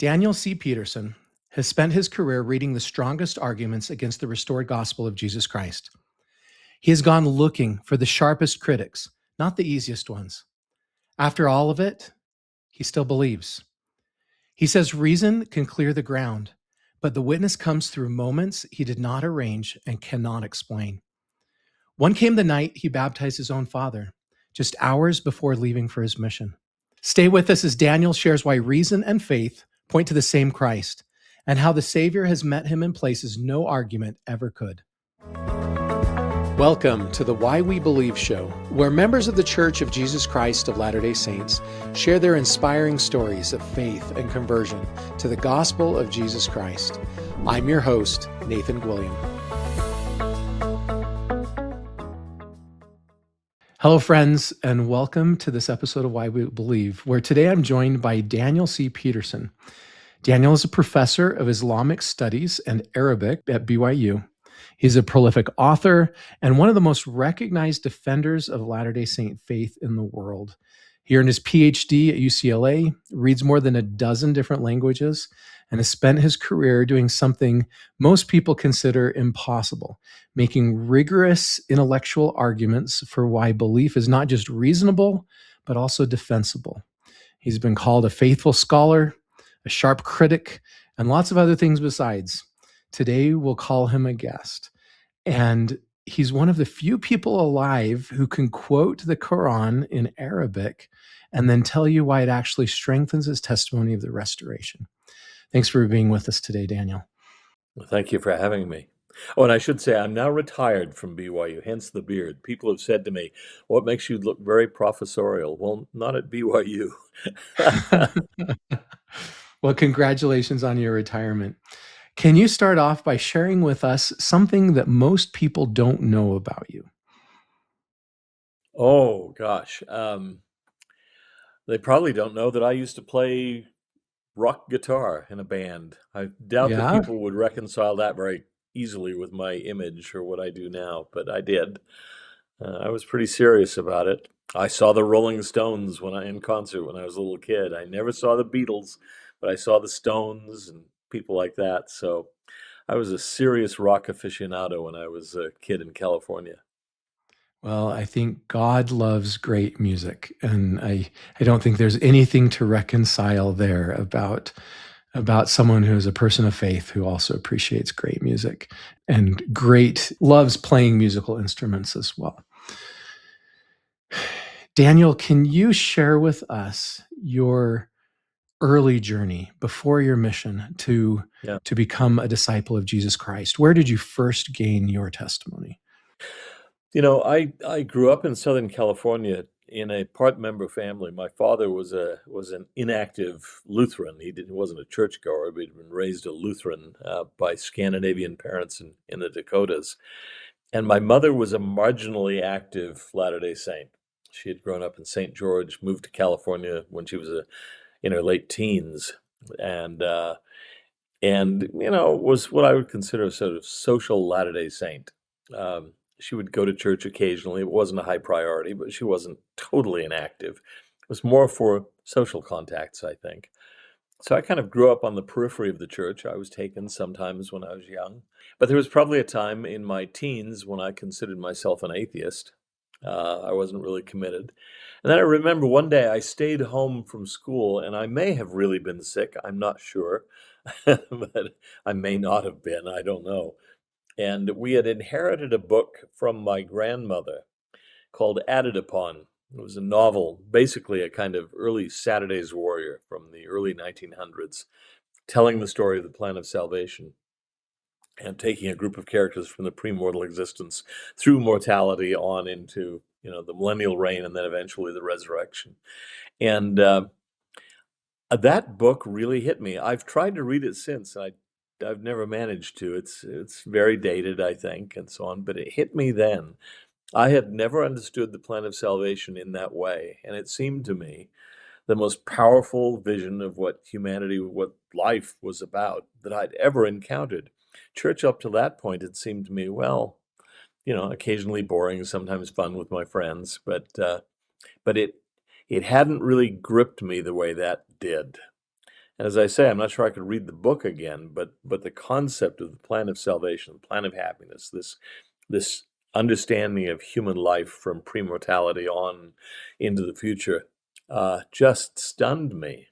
Daniel C. Peterson has spent his career reading the strongest arguments against the restored gospel of Jesus Christ. He has gone looking for the sharpest critics, not the easiest ones. After all of it, he still believes. He says reason can clear the ground, but the witness comes through moments he did not arrange and cannot explain. One came the night he baptized his own father, just hours before leaving for his mission. Stay with us as Daniel shares why reason and faith point to the same Christ, and how the Savior has met him in places no argument ever could. Welcome to the Why We Believe show, where members of the Church of Jesus Christ of Latter-day Saints share their inspiring stories of faith and conversion to the gospel of Jesus Christ. I'm your host, Nathan Gwilliam. Hello, friends, and welcome to this episode of Why We Believe, where today I'm joined by Daniel C. Peterson. Daniel is a professor of Islamic studies and Arabic at BYU. He's a prolific author and one of the most recognized defenders of Latter-day Saint faith in the world. He earned his PhD at UCLA, reads more than a dozen different languages, and has spent his career doing something most people consider impossible, making rigorous intellectual arguments for why belief is not just reasonable, but also defensible. He's been called a faithful scholar, a sharp critic, and lots of other things besides. Today, we'll call him a guest. And he's one of the few people alive who can quote the Quran in Arabic and then tell you why it actually strengthens his testimony of the restoration. Thanks for being with us today, Daniel. Well, thank you for having me. Oh, and I should say I'm now retired from BYU, hence the beard. People have said to me, what makes you look very professorial? Well, not at BYU. Well, congratulations on your retirement. Can you start off by sharing with us something that most people don't know about you? Oh, gosh. They probably don't know that I used to play rock guitar in a band. I doubt that Yeah? people would reconcile that very easily with my image or what I do now, but I did. I was pretty serious about it. I saw the Rolling Stones in concert when I was a little kid. I never saw the Beatles, but I saw the Stones and people like that. So I was a serious rock aficionado when I was a kid in California. Well, I think God loves great music, and I don't think there's anything to reconcile there about someone who is a person of faith who also appreciates great music and loves playing musical instruments as well. Daniel, can you share with us your early journey before your mission to become a disciple of Jesus Christ? Where did you first gain your testimony? You know, I grew up in Southern California in a part-member family. My father was an inactive Lutheran. He wasn't a churchgoer, but he'd been raised a Lutheran by Scandinavian parents in the Dakotas. And my mother was a marginally active Latter-day Saint. She had grown up in St. George, moved to California when she was in her late teens, and was what I would consider a sort of social Latter-day Saint. She would go to church occasionally. It wasn't a high priority, but she wasn't totally inactive. It was more for social contacts, I think. So I kind of grew up on the periphery of the church. I was taken sometimes when I was young. But there was probably a time in my teens when I considered myself an atheist. I wasn't really committed. And then I remember one day I stayed home from school, and I may have really been sick. I'm not sure. But I may not have been. I don't know. And we had inherited a book from my grandmother called Added Upon. It was a novel, basically a kind of early Saturday's Warrior from the early 1900s, telling the story of the plan of salvation and taking a group of characters from the premortal existence through mortality on into, the millennial reign and then eventually the resurrection. And that book really hit me. I've tried to read it since. I've never managed to. It's very dated, I think, and so on, but it hit me then. I had never understood the plan of salvation in that way, and it seemed to me the most powerful vision of what humanity, what life was about that I'd ever encountered. Church up to that point, it seemed to me, well, occasionally boring, sometimes fun with my friends, but it hadn't really gripped me the way that did. And as I say, I'm not sure I could read the book again, but the concept of the plan of salvation, the plan of happiness, this understanding of human life from premortality on into the future, just stunned me.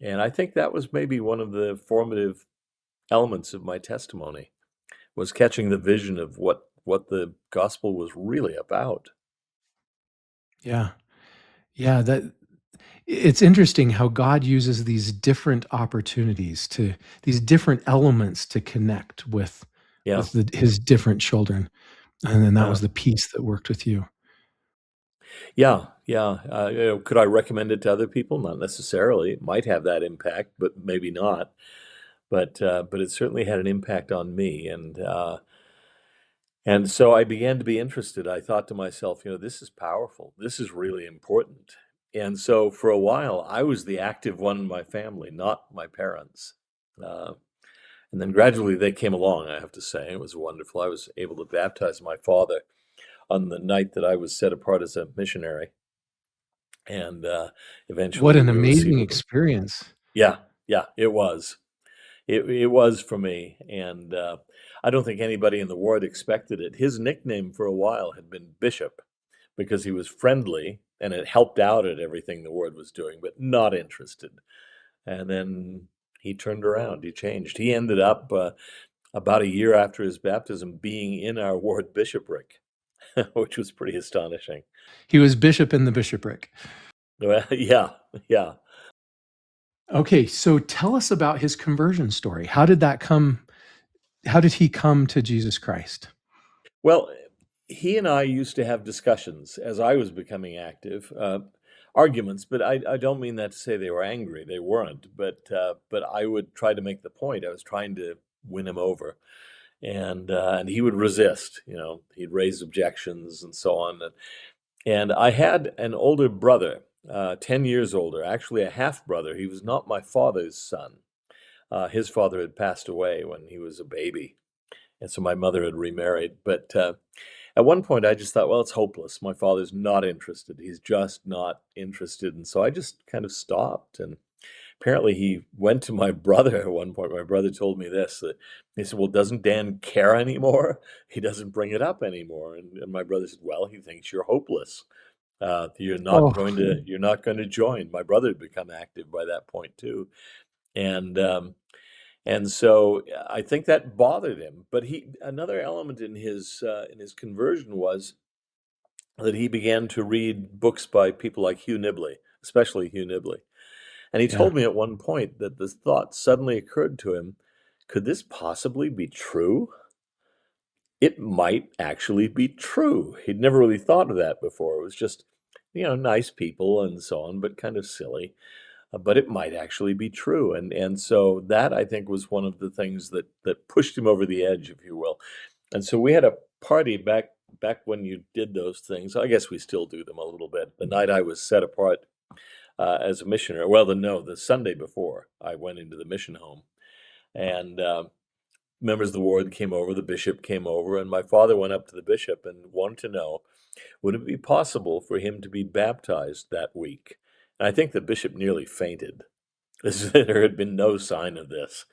And I think that was maybe one of the formative elements of my testimony, was catching the vision of what the gospel was really about. Yeah. Yeah, it's interesting how God uses these different opportunities to these different elements to connect Yeah, with his different children, and then that yeah, was the piece that worked with you. yeah, yeah. Could I recommend it to other people? Not necessarily. It might have that impact, but maybe not. But it certainly had an impact on me, and so I began to be interested. I thought to myself, this is powerful. This is really important. And so for a while, I was the active one in my family, not my parents. Uh, and then gradually they came along, I have to say. It was wonderful. I was able to baptize my father on the night that I was set apart as a missionary. And What eventually an we amazing received. experience. Yeah, yeah, it was. It was for me, and I don't think anybody in the ward expected it. His nickname for a while had been Bishop because he was friendly and it helped out at everything the ward was doing, but not interested. And then he turned around, he changed. He ended up about a year after his baptism being in our ward bishopric, which was pretty astonishing. He was bishop in the bishopric. Well, yeah, yeah. Okay, so tell us about his conversion story. How did he come to Jesus Christ? Well, he and I used to have discussions as I was becoming active, arguments, but I don't mean that to say they were angry. They weren't, but I would try to make the point. I was trying to win him over, and he would resist. He'd raise objections and so on. And I had an older brother, 10 years older, actually a half brother. He was not my father's son. His father had passed away when he was a baby, and so my mother had remarried. But at one point, I just thought, well, it's hopeless. My father's not interested. He's just not interested. And so I just kind of stopped. And apparently, he went to my brother at one point. My brother told me this, that he said, well, doesn't Dan care anymore? He doesn't bring it up anymore. And my brother said, well, he thinks you're hopeless. Oh, You're not going to join. My brother had become active by that point too. And and so I think that bothered him. But another element in his conversion was that he began to read books by people like Hugh Nibley, especially Hugh Nibley. And he yeah. told me at one point that the thought suddenly occurred to him, could this possibly be true? It might actually be true. He'd never really thought of that before. It was just, nice people and so on, but kind of silly. But it might actually be true. And so that, I think, was one of the things that pushed him over the edge, if you will. And so we had a party back when you did those things. I guess we still do them a little bit. The night I was set apart as a missionary. Well, the Sunday before I went into the mission home, and members of the ward came over. The bishop came over, and my father went up to the bishop and wanted to know, would it be possible for him to be baptized that week? And I think the bishop nearly fainted. There had been no sign of this.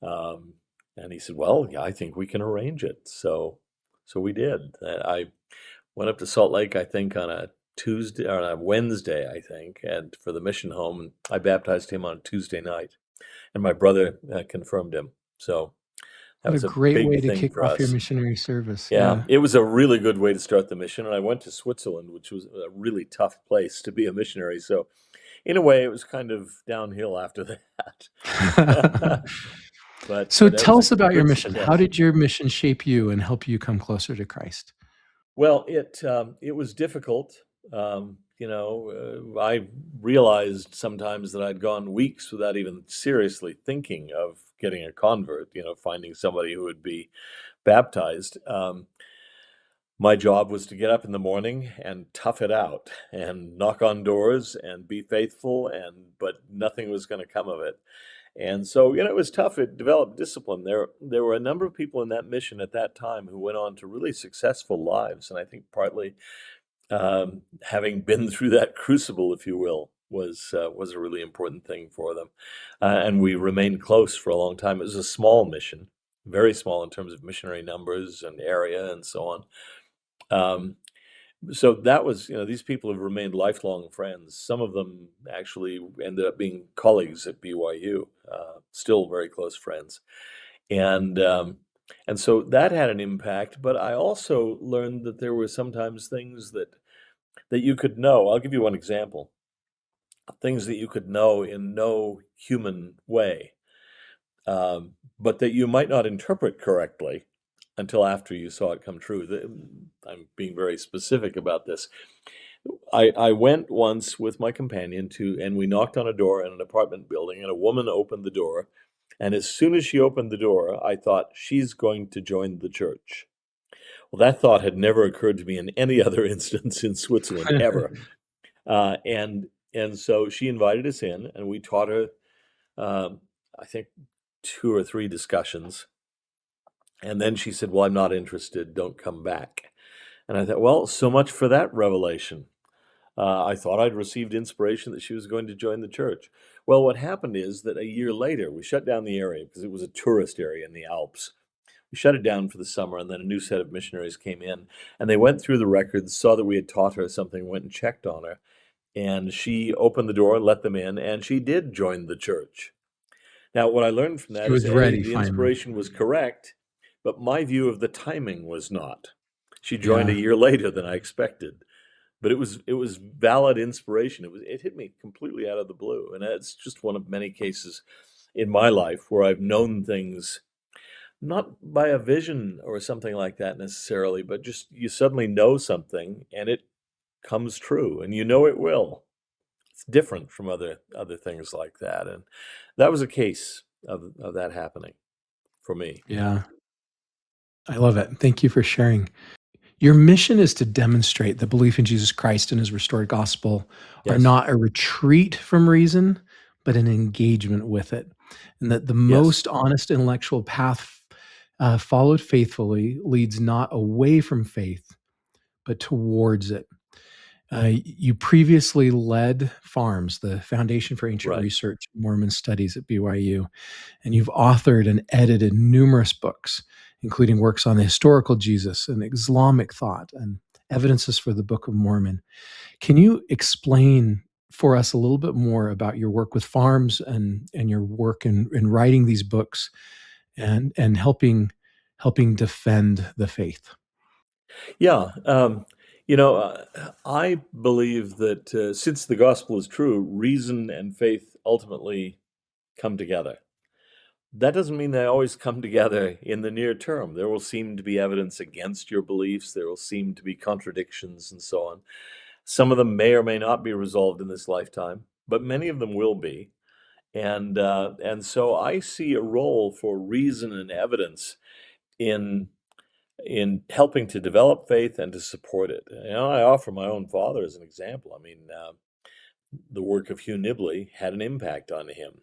Um, and he said, well, yeah, I think we can arrange it. So we did. I went up to Salt Lake, I think, on a Tuesday or on a Wednesday, I think, and for the mission home, and I baptized him on Tuesday night, and my brother confirmed him. So that What a was a great way big to thing kick for off your us. missionary service. Yeah, Yeah. it was a really good way to start the mission, and I went to Switzerland, which was a really tough place to be a missionary. So in a way, it was kind of downhill after that. So But that tell was a us about your good mission. How success. did your mission shape you and help you come closer to Christ? Well, it was difficult. I realized sometimes that I'd gone weeks without even seriously thinking of getting a convert. Finding somebody who would be baptized. My job was to get up in the morning and tough it out and knock on doors and be faithful, but nothing was going to come of it. And so, it was tough. It developed discipline. There were a number of people in that mission at that time who went on to really successful lives, and I think partly having been through that crucible, if you will. was a really important thing for them, and we remained close for a long time. It was a small mission, very small in terms of missionary numbers and area and so on. Um, so that was, these people have remained lifelong friends. Some of them actually ended up being colleagues at BYU, still very close friends. And and so that had an impact, but I also learned that there were sometimes things that you could know. I'll give you one example. Things that you could know in no human way, but that you might not interpret correctly until after you saw it come true. I'm being very specific about this. I went once with my companion and we knocked on a door in an apartment building, and a woman opened the door. And as soon as she opened the door, I thought, she's going to join the church. Well, that thought had never occurred to me in any other instance in Switzerland ever. And so she invited us in, and we taught her, I think, 2 or 3 discussions. And then she said, "Well, I'm not interested. Don't come back." And I thought, well, so much for that revelation. I thought I'd received inspiration that she was going to join the church. Well, what happened is that a year later, we shut down the area because it was a tourist area in the Alps. We shut it down for the summer, and then a new set of missionaries came in, and they went through the records, saw that we had taught her something, went and checked on her, and she opened the door and let them in, and she did join the church. Now, what I learned from She that is, was A, ready the finally. inspiration was correct, but my view of the timing was not. She joined a Yeah. year later than I expected, but it was valid inspiration. It hit me completely out of the blue, and it's just one of many cases in my life where I've known things not by a vision or something like that necessarily, but just you suddenly know something and it comes true, and you know it will. It's different from other things like that, and that was a case of that happening for me. Yeah. I love it. Thank you for sharing. Your mission is to demonstrate that belief in Jesus Christ and his restored gospel are Yes. not a retreat from reason, but an engagement with it. And that the Yes. most honest intellectual path followed faithfully leads not away from faith, but towards it. You previously led FARMS, the Foundation for Ancient Right. Research Mormon Studies at BYU, and you've authored and edited numerous books, including works on the historical Jesus and Islamic thought and evidences for the Book of Mormon. Can you explain for us a little bit more about your work with farms and your work in writing these books and helping defend the faith? Yeah. I believe that since the gospel is true, reason and faith ultimately come together. That doesn't mean they always come together in the near term. There will seem to be evidence against your beliefs. There will seem to be contradictions and so on. Some of them may or may not be resolved in this lifetime, but many of them will be. And so I see a role for reason and evidence in helping to develop faith and to support it. I offer my own father as an example. I mean, the work of Hugh Nibley had an impact on him.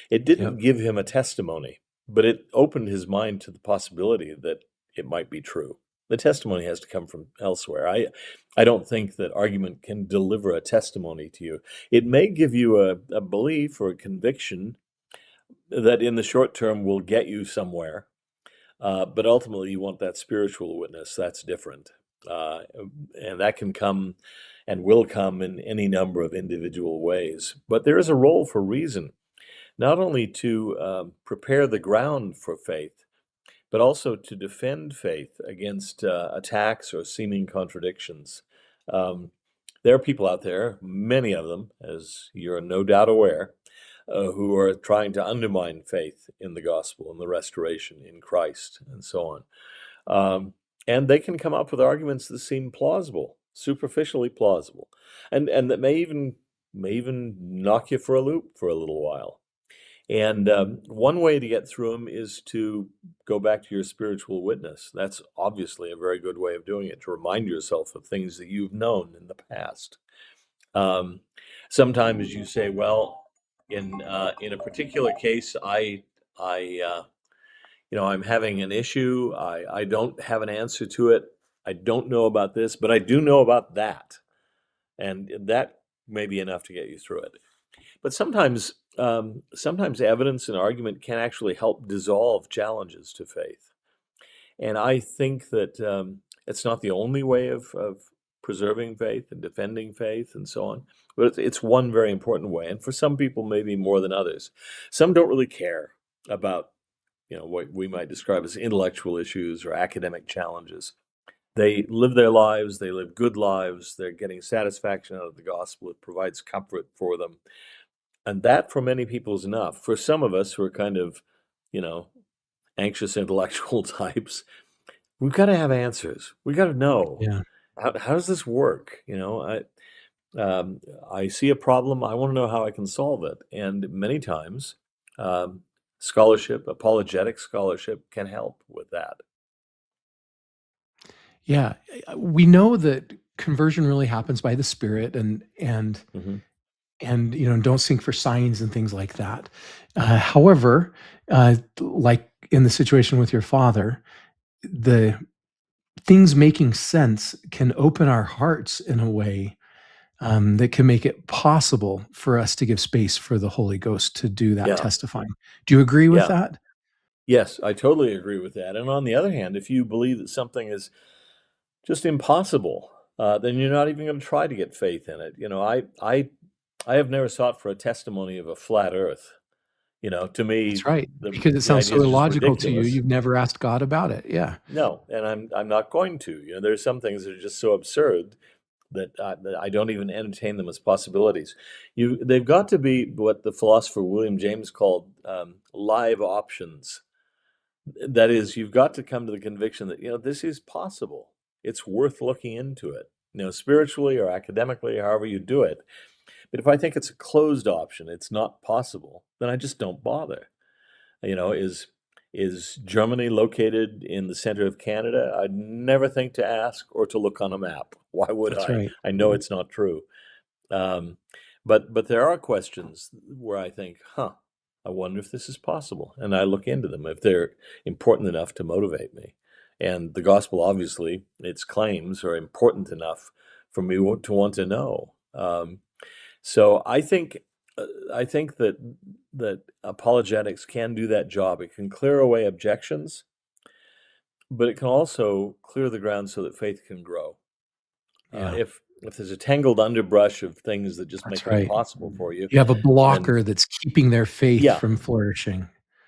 It didn't Yep. give him a testimony, but it opened his mind to the possibility that it might be true. The testimony has to come from elsewhere. I don't think that argument can deliver a testimony to you. It may give you a belief or a conviction that in the short term will get you somewhere, but ultimately you want that spiritual witness. That's different. Uh, and that can come and will come in any number of individual ways. But there is a role for reason, not only to prepare the ground for faith, but also to defend faith against attacks or seeming contradictions. Um, there are people out there, many of them, as you're no doubt aware, who are trying to undermine faith in the gospel and the restoration in Christ and so on. And they can come up with arguments that seem plausible, superficially plausible, and that may even knock you for a loop for a little while. And one way to get through them is to go back to your spiritual witness. That's obviously a very good way of doing it, to remind yourself of things that you've known in the past. Um, Sometimes you say, well, in a particular case, I I'm having an issue. I don't have an answer to it. I don't know about this, but I do know about that. And that may be enough to get you through it. But sometimes evidence and argument can actually help dissolve challenges to faith. And I think that it's not the only way of preserving faith and defending faith and so on, but it's one very important way. And for some people, maybe more than others. Some don't really care about, what we might describe as intellectual issues or academic challenges. They live their lives, they live good lives, they're getting satisfaction out of the gospel, it provides comfort for them. And that for many people is enough. For some of us who are kind of, you know, anxious intellectual types, we've got to have answers. We got to know, Yeah. how does this work? I see a problem. I want to know how I can solve it. And many times, scholarship, apologetic scholarship, can help with that. Yeah. We know that conversion really happens by the Spirit, Hmm. and don't seek for signs and things like that. However, like in the situation with your father, the things making sense can open our hearts in a way that can make it possible for us to give space for the Holy Ghost to do that Yeah, testifying. Do you agree with yeah, that? yes, I totally agree with that. And on the other hand, if you believe that something is just impossible, then you're not even going to try to get faith in it. I have never sought for a testimony of a flat Earth. To That's me, right, the because it the sounds idea so is just illogical to you. ridiculous. You've never asked God about it. Yeah, No, and I'm not going to. There's some things that are just so absurd that I don't even entertain them as possibilities. They've got to be what the philosopher William James called live options. That is, you've got to come to the conviction that this is possible. It's worth looking into it. Spiritually or academically, however you do it. But if I think it's a closed option, it's not possible, then I just don't bother. Is Germany located in the center of Canada? I'd never think to ask or to look on a map. Why would that's I? right. I know it's not true. Um, but there are questions where I think, I wonder if this is possible, and I look into them if they're important enough to motivate me. And the gospel, obviously, its claims are important enough for me to want to know. So I think that apologetics can do that job. It can clear away objections, but it can also clear the ground so that faith can grow. Yeah, If there's a tangled underbrush of things that just that's make it right. impossible for you, You have a then blocker that's keeping their faith yeah, from flourishing.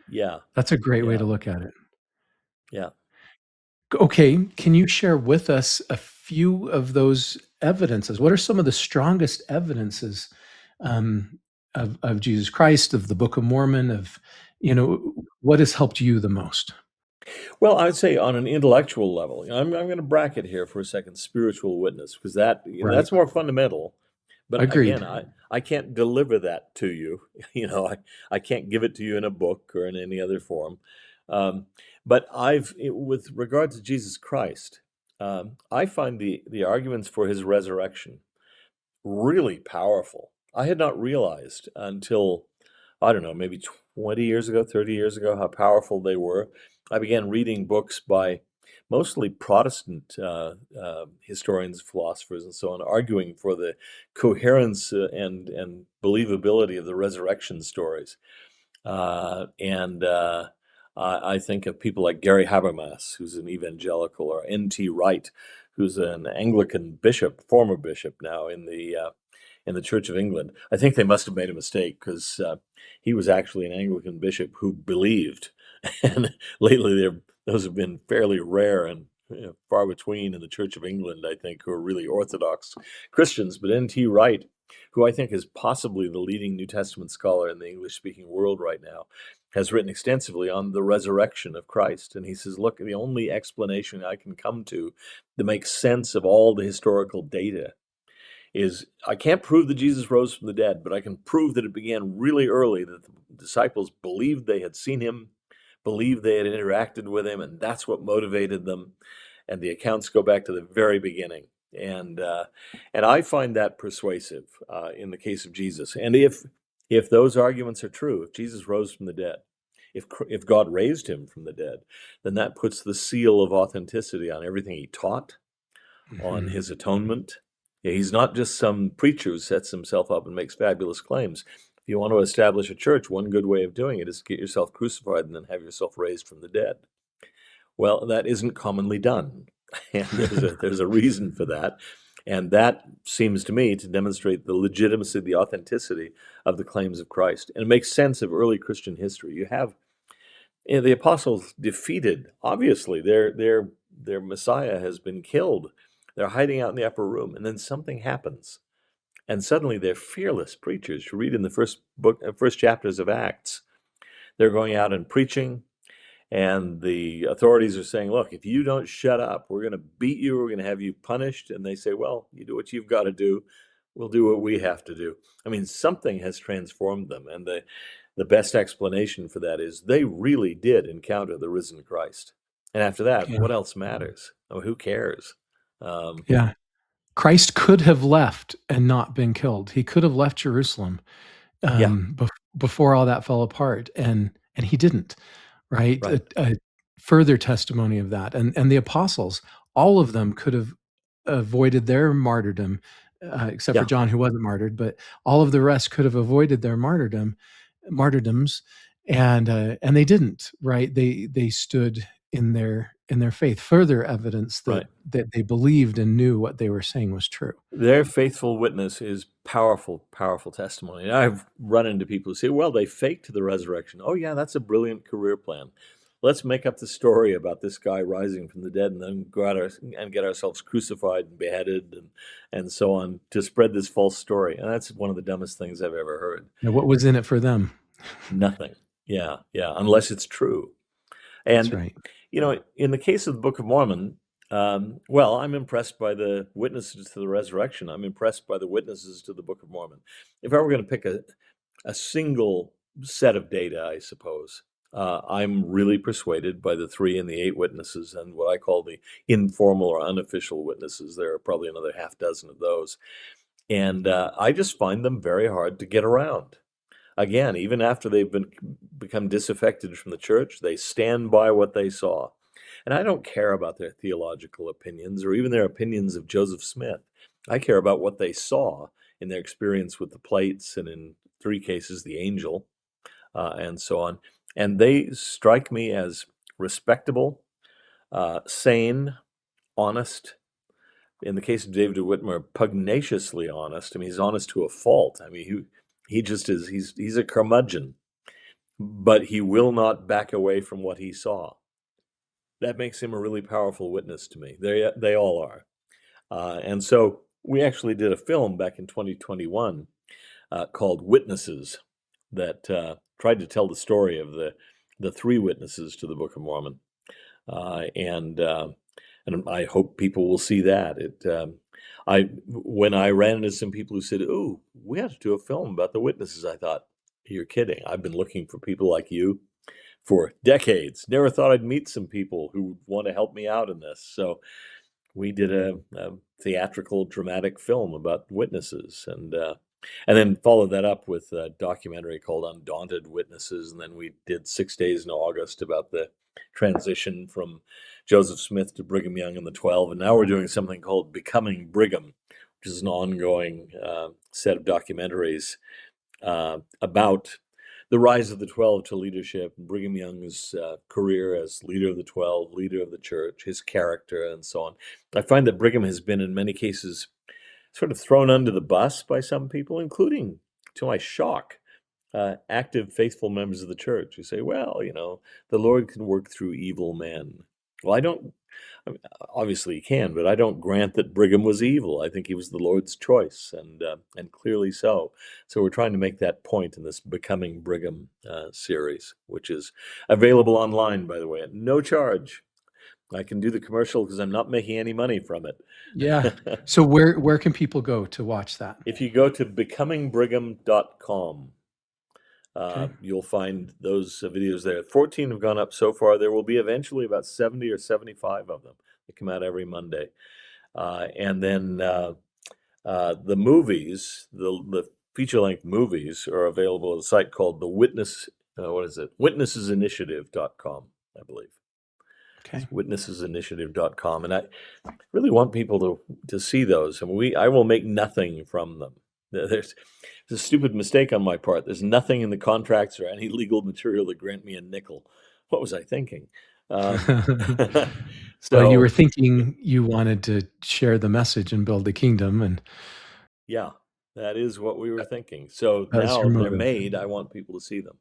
yeah, That's a great way yeah, to look at it. yeah. Okay, can you share with us a few of those evidences? What are some of the strongest evidences of Jesus Christ, of the Book of Mormon, of what has helped you the most? Well, I'd say on an intellectual level, I'm going to bracket here for a second spiritual witness because Right. that's more fundamental. But again, Agreed. I can't deliver that to you. I can't give it to you in a book or in any other form. Um, but with regard to Jesus Christ, I find the arguments for his resurrection really powerful. I had not realized until, I don't know, maybe 20 years ago, 30 years ago, how powerful they were. I began reading books by mostly Protestant historians, philosophers, and so on, arguing for the coherence and believability of the resurrection stories. And I think of people like Gary Habermas, who's an evangelical, or N.T. Wright, who's an Anglican bishop, former bishop now in the Church of England. I think they must have made a mistake because he was actually an Anglican bishop who believed, and lately those have been fairly rare and far between in the Church of England. I think who are really Orthodox Christians, but N.T. Wright, who I think is possibly the leading New Testament scholar in the English-speaking world right now, has written extensively on the resurrection of Christ. And he says, look, the only explanation I can come to that makes sense of all the historical data is I can't prove that Jesus rose from the dead, but I can prove that it began really early, that the disciples believed they had seen him, believed they had interacted with him, and that's what motivated them. And the accounts go back to the very beginning. And I find that persuasive in the case of Jesus. And if those arguments are true, if Jesus rose from the dead, if God raised him from the dead, then that puts the seal of authenticity on everything he taught, on Mhm. his atonement, Yeah, he's not just some preacher who sets himself up and makes fabulous claims. If you want to establish a church, one good way of doing it is to get yourself crucified and then have yourself raised from the dead. Well, that isn't commonly done, and there's a reason for that, and that seems to me to demonstrate the legitimacy, the authenticity of the claims of Christ, and it makes sense of early Christian history. You have the apostles defeated. Obviously, their Messiah has been killed. They're hiding out in the upper room, and then something happens, and suddenly they're fearless preachers. You read in the first chapters of Acts, they're going out and preaching. And the authorities are saying, look, if you don't shut up, we're going to beat you. We're going to have you punished. And they say, well, you do what you've got to do. We'll do what we have to do. I mean, something has transformed them. And the best explanation for that is they really did encounter the risen Christ. And after that, Yeah. what else matters? Oh, who cares? Yeah. Christ could have left and not been killed. He could have left Jerusalem Yeah, before all that fell apart, and he didn't. Right? right. A further testimony of that, and the apostles, all of them could have avoided their martyrdom, except for Yeah, John, who wasn't martyred. But all of the rest could have avoided their martyrdoms, and they didn't. Right? They stood in their faith. Further evidence right. that they believed and knew what they were saying was true. Their faithful witness is powerful, powerful testimony. And I've run into people who say, well, they faked the resurrection. Oh, yeah, that's a brilliant career plan. Let's make up the story about this guy rising from the dead and then go out and get ourselves crucified and beheaded and so on to spread this false story. And that's one of the dumbest things I've ever heard. Now, what was in it for them? Nothing. Yeah, yeah, unless it's true. That's And, right. in the case of the Book of Mormon, well, I'm impressed by the witnesses to the resurrection. I'm impressed by the witnesses to the Book of Mormon. If I were going to pick a single set of data, I suppose, I'm really persuaded by the 3 and the 8 witnesses and what I call the informal or unofficial witnesses. There are probably another half dozen of those. And I just find them very hard to get around. Again, even after they've become disaffected from the church, they stand by what they saw. And I don't care about their theological opinions or even their opinions of Joseph Smith. I care about what they saw in their experience with the plates and in 3 cases, the angel, and so on. And they strike me as respectable, sane, honest. In the case of David Whitmer, pugnaciously honest. I mean, he's honest to a fault. I mean, he just is. He's a curmudgeon, but he will not back away from what he saw. That makes him a really powerful witness to me. They all are. And so we actually did a film back in 2021 called Witnesses that tried to tell the story of the 3 witnesses to the Book of Mormon. And I hope people will see that. When I ran into some people who said, "Oh, we have to do a film about the witnesses," I thought, "You're kidding. I've been looking for people like you for decades. Never thought I'd meet some people who would want to help me out in this." So we did a theatrical, dramatic film about witnesses, and then followed that up with a documentary called Undaunted Witnesses. And then we did 6 Days in August about the transition from Joseph Smith to Brigham Young and the 12. And now we're doing something called Becoming Brigham, which is an ongoing set of documentaries about the rise of the 12 to leadership, Brigham Young's career as leader of the 12, leader of the church, his character, and so on. I find that Brigham has been, in many cases, sort of thrown under the bus by some people, including, to my shock, active, faithful members of the church who say, well, the Lord can work through evil men. Well, I mean, obviously he can, but I don't grant that Brigham was evil. I think he was the Lord's choice, and clearly so. So we're trying to make that point in this Becoming Brigham series, which is available online, by the way, at no charge. I can do the commercial because I'm not making any money from it. Yeah. So where can people go to watch that? If you go to becomingbrigham.com, Okay. you'll find those videos there. 14 have gone up so far. There will be eventually about 70 or 75 of them. They come out every Monday. And then the movies, the feature-length movies, are available at a site called the Witnessesinitiative.com, I believe. Okay. witnessesinitiative.com, and I really want people to see those. I mean, I will make nothing from them. There's a stupid mistake on my part. There's nothing in the contracts or any legal material that grant me a nickel. What was I thinking? Um, Well, you were so thinking you wanted to share the message and build the kingdom, and yeah, that is what we were thinking. So that was your now they're motive. made. I want people to see them.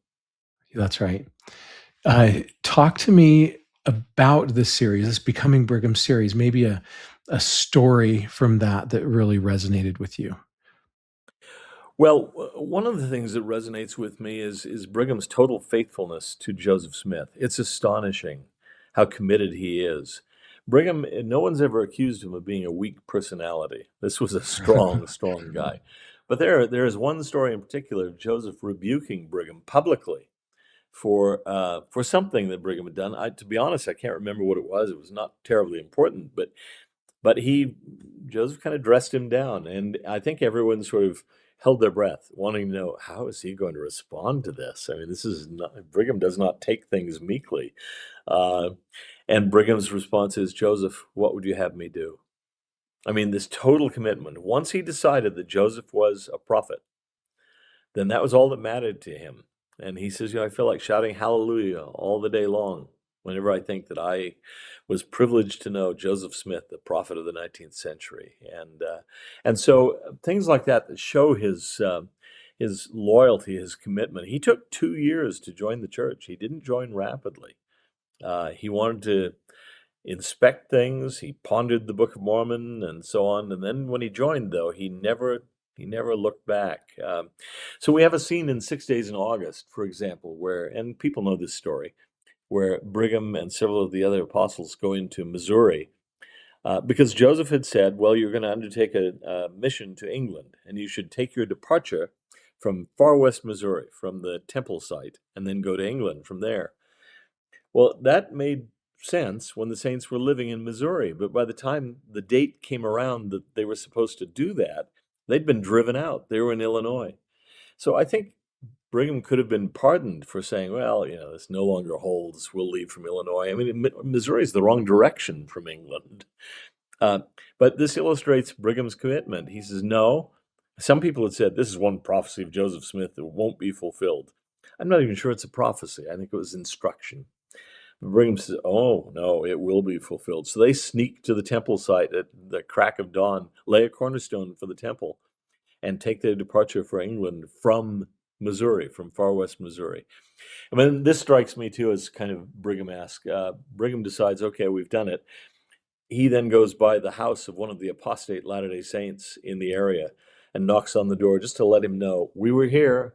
That's right. Talk to me about this series, this Becoming Brigham series, maybe a story from that really resonated with you. Well, one of the things that resonates with me is Brigham's total faithfulness to Joseph Smith. It's astonishing how committed he is. Brigham, no one's ever accused him of being a weak personality. This was a strong, strong guy. But there is one story in particular of Joseph rebuking Brigham publicly for something that Brigham had done. To be honest, I can't remember what it was. It was not terribly important, but Joseph kind of dressed him down, and I think everyone sort of held their breath, wanting to know, how is he going to respond to this? I mean, Brigham does not take things meekly. Uh, and Brigham's response is, Joseph, what would you have me do? I mean, this total commitment. Once he decided that Joseph was a prophet, then that was all that mattered to him. And he says, I feel like shouting hallelujah all the day long whenever I think that I was privileged to know Joseph Smith, the prophet of the 19th century. And so things like that show his loyalty, his commitment. He took 2 years to join the church. He didn't join rapidly. He wanted to inspect things. He pondered the Book of Mormon and so on. And then when he joined, though, he never looked back. So we have a scene in 6 Days in August, for example, and people know this story, where Brigham and several of the other apostles go into Missouri because Joseph had said, well, you're going to undertake a mission to England, and you should take your departure from far west Missouri, from the temple site, and then go to England from there. Well, that made sense when the saints were living in Missouri, but by the time the date came around that they were supposed to do that, they'd been driven out. They were in Illinois. So I think Brigham could have been pardoned for saying, well, this no longer holds. We'll leave from Illinois. I mean, Missouri is the wrong direction from England. Uh, but this illustrates Brigham's commitment. He says, no. Some people had said this is one prophecy of Joseph Smith that won't be fulfilled. I'm not even sure it's a prophecy. I think it was instruction. Brigham says, oh, no, it will be fulfilled. So they sneak to the temple site at the crack of dawn, lay a cornerstone for the temple, and take their departure for England from Missouri, from far west Missouri. I mean, this strikes me, too, as kind of Brigham-esque. Brigham decides, okay, we've done it. He then goes by the house of one of the apostate Latter-day Saints in the area and knocks on the door just to let him know, we were here,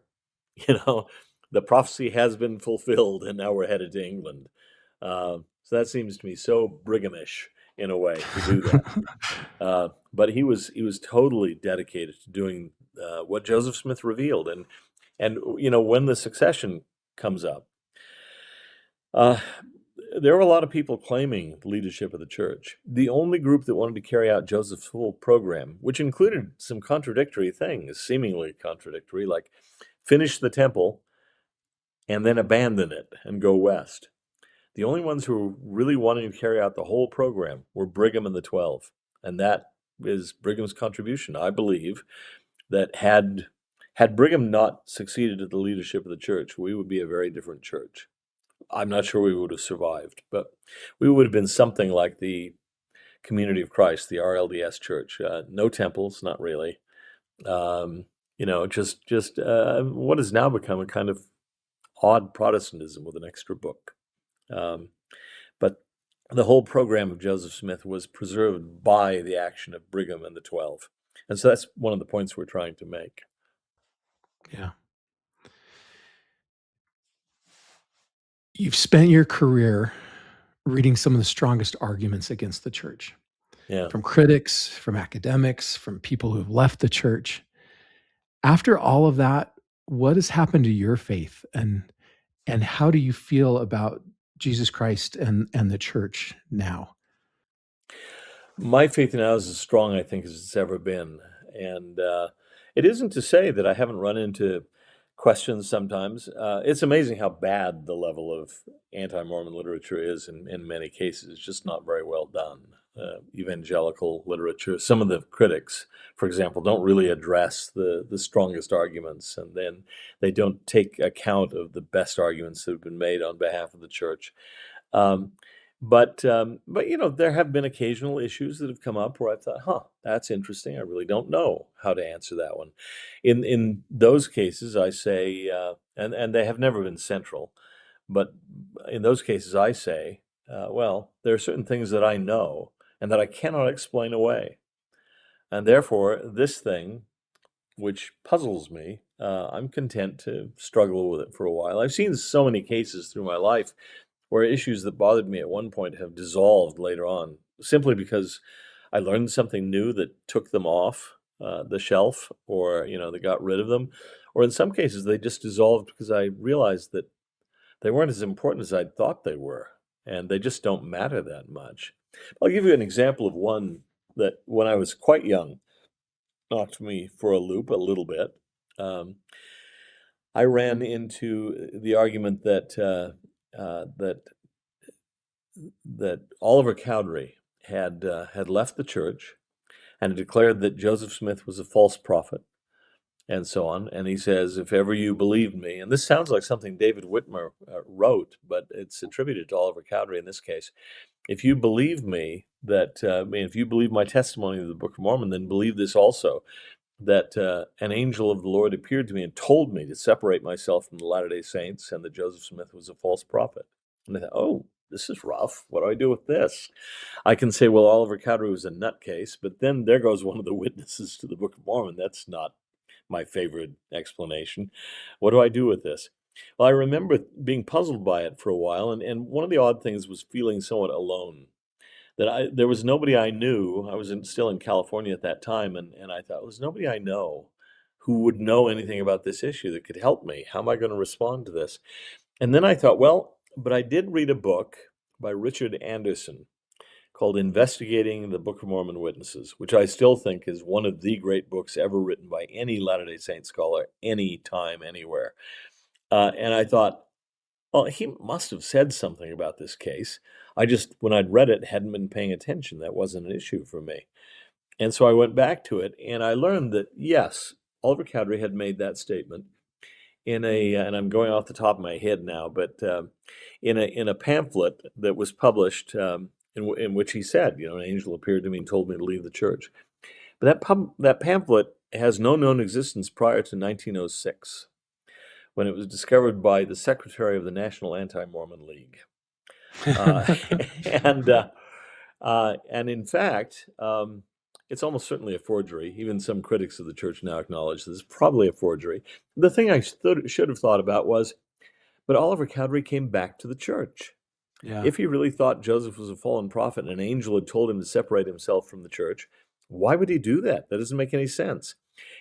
the prophecy has been fulfilled, and now we're headed to England. So that seems to me so Brighamish in a way to do that. But he was totally dedicated to doing what Joseph Smith revealed, and when the succession comes up, there were a lot of people claiming leadership of the church. The only group that wanted to carry out Joseph's full program, which included some contradictory things, seemingly contradictory, like finish the temple and then abandon it and go west. The only ones who were really wanting to carry out the whole program were Brigham and the 12. And that is Brigham's contribution. I believe that had Brigham not succeeded at the leadership of the church, we would be a very different church. I'm not sure we would have survived, but we would have been something like the Community of Christ, the RLDS church. No temples, not really. Just what has now become a kind of odd Protestantism with an extra book. But the whole program of Joseph Smith was preserved by the action of Brigham and the 12. And so that's one of the points we're trying to make. Yeah. You've spent your career reading some of the strongest arguments against the church, Yeah. from critics, from academics, from people who have left the church. After all of that, what has happened to your faith, and how do you feel about Jesus Christ and the church now? My faith now is as strong, I think, as it's ever been. And it isn't to say that I haven't run into questions sometimes. It's amazing how bad the level of anti-Mormon literature is in many cases. It's just not very well done. Evangelical literature, some of the critics, for example, don't really address the strongest arguments, and then they don't take account of the best arguments that have been made on behalf of the church. Um, but there have been occasional issues that have come up where I thought, huh, that's interesting. I really don't know how to answer that one. In those cases, I say, and they have never been central, but in those cases, I say, well, there are certain things that I know and that I cannot explain away, and therefore this thing, which puzzles me, I'm content to struggle with it for a while. I've seen so many cases through my life where issues that bothered me at one point have dissolved later on, simply because I learned something new that took them off the shelf, or they got rid of them, or in some cases they just dissolved because I realized that they weren't as important as I'd thought they were, and they just don't matter that much. I'll give you an example of one that, when I was quite young, knocked me for a loop a little bit. I ran into the argument that Oliver Cowdery had left the church and declared that Joseph Smith was a false prophet, and so on. And he says, if ever you believed me, and this sounds like something David Whitmer wrote, but it's attributed to Oliver Cowdery in this case. If you believe me, if you believe my testimony of the Book of Mormon, then believe this also, that an angel of the Lord appeared to me and told me to separate myself from the Latter-day Saints, and that Joseph Smith was a false prophet. And I thought, oh, this is rough. What do I do with this? I can say, well, Oliver Cowdery was a nutcase, but then there goes one of the witnesses to the Book of Mormon. That's not my favorite explanation. What do I do with this? Well, I remember being puzzled by it for a while, and one of the odd things was feeling somewhat alone. There was nobody I knew. I was still in California at that time, and I thought, there's nobody I know who would know anything about this issue that could help me. How am I going to respond to this? And then I thought, well, but I did read a book by Richard Anderson called Investigating the Book of Mormon Witnesses, which I still think is one of the great books ever written by any Latter-day Saint scholar, any time, anywhere. And I thought, well, he must have said something about this case. I just, when I'd read it, hadn't been paying attention. That wasn't an issue for me. And so I went back to it, and I learned that, yes, Oliver Cowdery had made that statement in and I'm going off the top of my head now, but in a pamphlet that was published, in which he said, an angel appeared to me and told me to leave the church. But that pamphlet has no known existence prior to 1906, when it was discovered by the secretary of the National Anti-Mormon League. And in fact, it's almost certainly a forgery. Even some critics of the church now acknowledge this is probably a forgery. The thing I should have thought about was, but Oliver Cowdery came back to the church. Yeah. If he really thought Joseph was a fallen prophet and an angel had told him to separate himself from the church, why would he do that? That doesn't make any sense.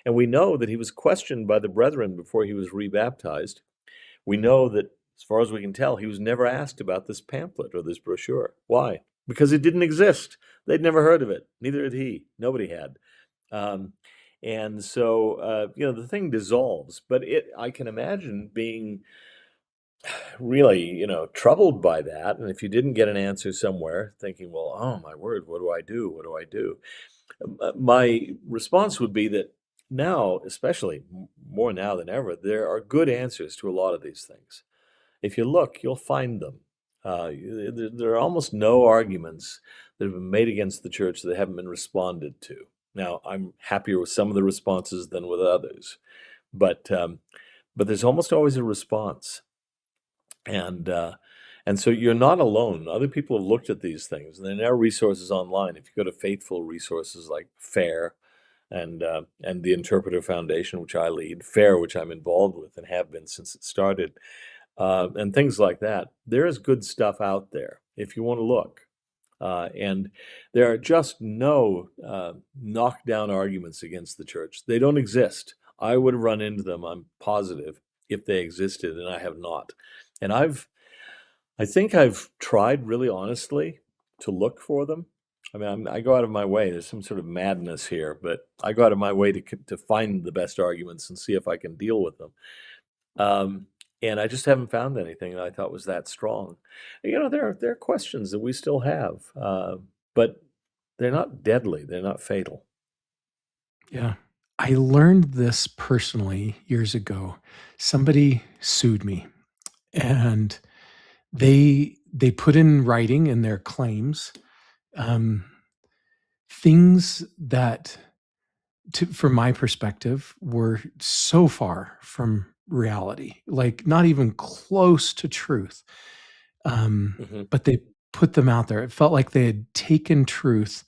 And we know that he was questioned by the brethren before he was rebaptized. We know that, as far as we can tell, he was never asked about this pamphlet or this brochure. Why? Because it didn't exist. They'd never heard of it. Neither had he. Nobody had. And so, the thing dissolves. But I can imagine being really, troubled by that. And if you didn't get an answer somewhere, thinking, well, oh my word, what do I do? What do I do? My response would be that now, especially more now than ever, there are good answers to a lot of these things. If you look, you'll find them. There are almost no arguments that have been made against the church that haven't been responded to. Now, I'm happier with some of the responses than with others, but there's almost always a response. And so you're not alone. Other people have looked at these things, and there are resources online. If you go to faithful resources like FAIR and the Interpreter Foundation, which I lead, FAIR, which I'm involved with and have been since it started, and things like that, there is good stuff out there if you want to look. And there are just no knockdown arguments against the church. They don't exist. I would have run into them, I'm positive, if they existed, and I have not. And I think I've tried really honestly to look for them. I mean, I go out of my way. There's some sort of madness here, but I go out of my way to find the best arguments and see if I can deal with them. Um, and I just haven't found anything that I thought was that strong. There are questions that we still have, but they're not deadly. They're not fatal. Yeah. I learned this personally years ago. Somebody sued me, and they put in writing in their claims, um, things that from my perspective, were so far from reality, like not even close to truth. Hmm. But they put them out there. It felt like they had taken truth